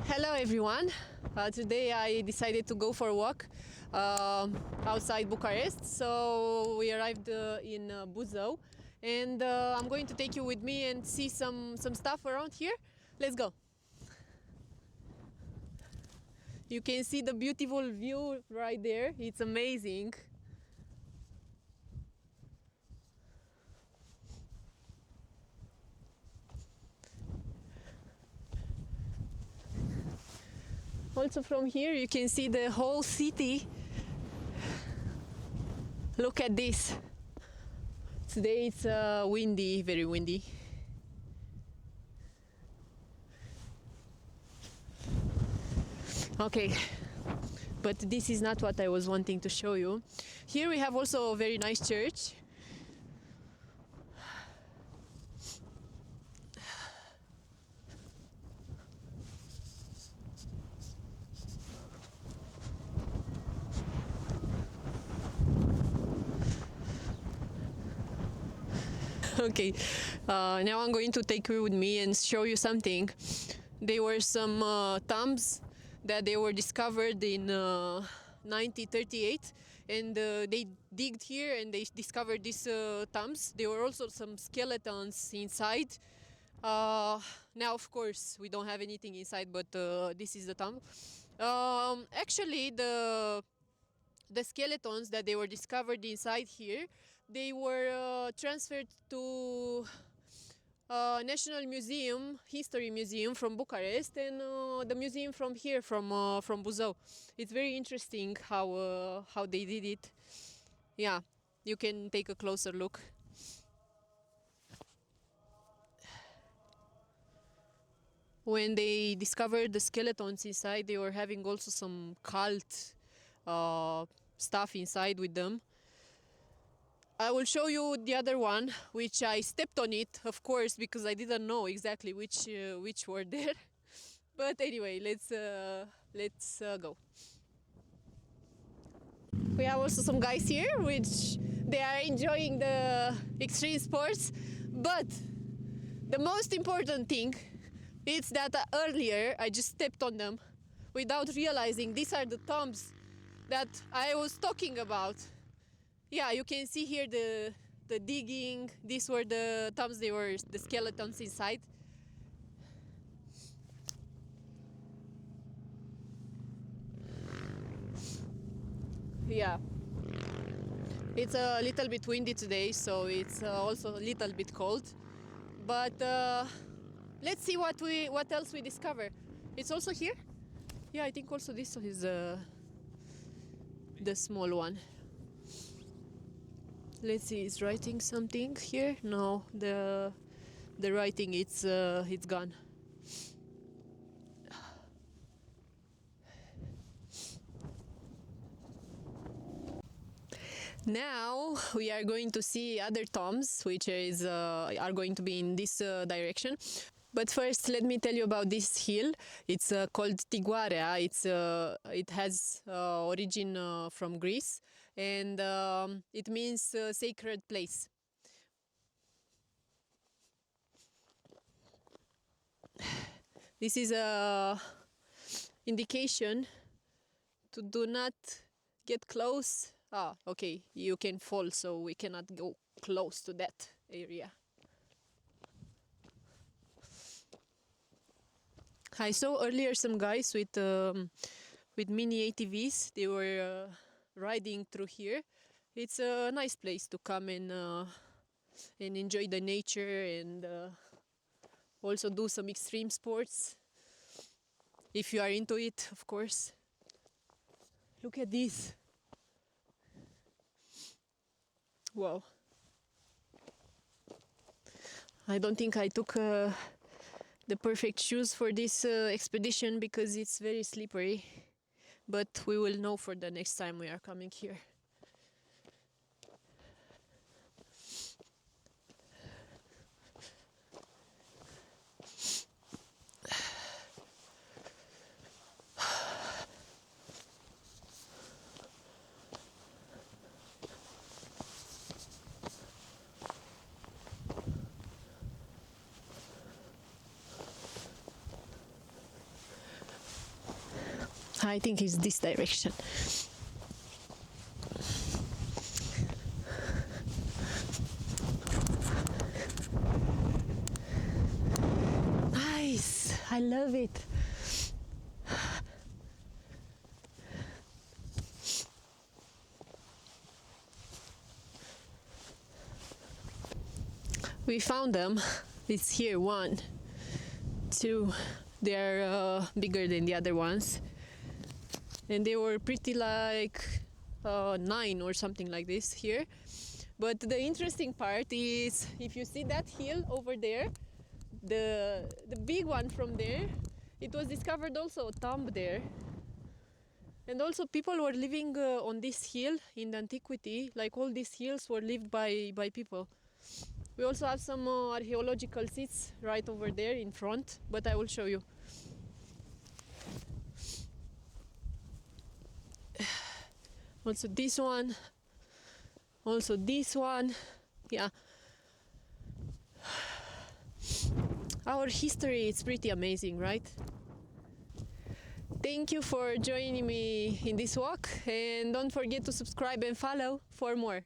Hello everyone. Today I decided to go for a walk outside Bucharest. So we arrived in Buzău, and I'm going to take you with me and see some stuff around here. Let's go. You can see the beautiful view right there. It's amazing. Also from here you can see the whole city. Look at this. Today it's windy, very windy. Okay, but this is not what I was wanting to show you. Here we have also a very nice church. Okay, now I'm going to take you with me and show you something. There were some tombs that they were discovered in 1938, and they digged here and they discovered these tombs. There were also some skeletons inside. Now, of course, we don't have anything inside, but this is the tomb. Actually, the skeletons that they were discovered inside here, they were transferred to National Museum, History Museum from Bucharest, and the museum from here, from Buzău. It's very interesting how they did it. Yeah, you can take a closer look. When they discovered the skeletons inside, they were having also some cult stuff inside with them. I will show you the other one, which I stepped on it, of course, because I didn't know exactly which were there. But anyway, let's go. We have also some guys here, which they are enjoying the extreme sports. But the most important thing is that earlier I just stepped on them without realizing these are the tombs that I was talking about. Yeah, you can see here the digging. These were the tombs, they were the skeletons inside. Yeah, it's a little bit windy today, so it's also a little bit cold. But let's see what else we discover. It's also here. Yeah, I think also this is the small one. Let's see, it's writing something here. No, the writing it's gone. Now we are going to see other tombs, which are going to be in this direction. But first, let me tell you about this hill. It's called Tiguaria. It has origin from Greece, and it means sacred place. This is a indication to do not get close. Okay, you can fall, so we cannot go close to that area. I saw earlier some guys with mini ATVs. They were riding through here. It's a nice place to come and enjoy the nature and also do some extreme sports if you are into it, of course. Look at this. Wow. I don't think I took the perfect shoes for this expedition because it's very slippery, but we will know for the next time we are coming here. I think it's this direction. Nice, I love it. We found them. It's here, 1, 2. They're bigger than the other ones, and they were pretty like 9 or something like this here. But the interesting part is, if you see that hill over there, the big one from there, it was discovered also a tomb there. And also people were living on this hill in the antiquity. Like all these hills were lived by people. We also have some archaeological sites right over there in front, but I will show you. Also this one, also this one. Yeah. Our history is pretty amazing, right? Thank you for joining me in this walk, and don't forget to subscribe and follow for more.